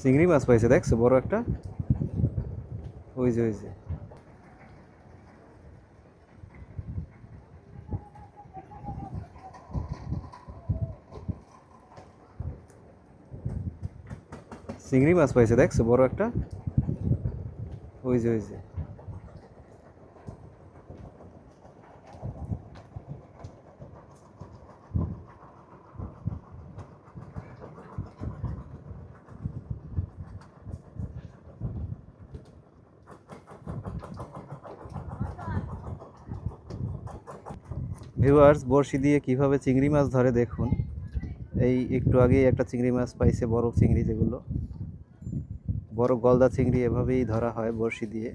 চিংড়ি মাছ পাইছে, দেখছো বড় একটা। ওই যে ওই যে চিংড়ি মাছ পাইছে, দেখছো বড় একটা। ওই যে ওই যে ভিউয়ার্স, বড়শি দিয়ে কিভাবে চিংড়ি মাছ ধরে দেখুন। এই একটু আগেই একটা চিংড়ি মাছ পাইছে, বড় চিংড়ি, যেগুলো বড় গলদা চিংড়ি, এভাবেই ধরা হয় বড়শি দিয়ে।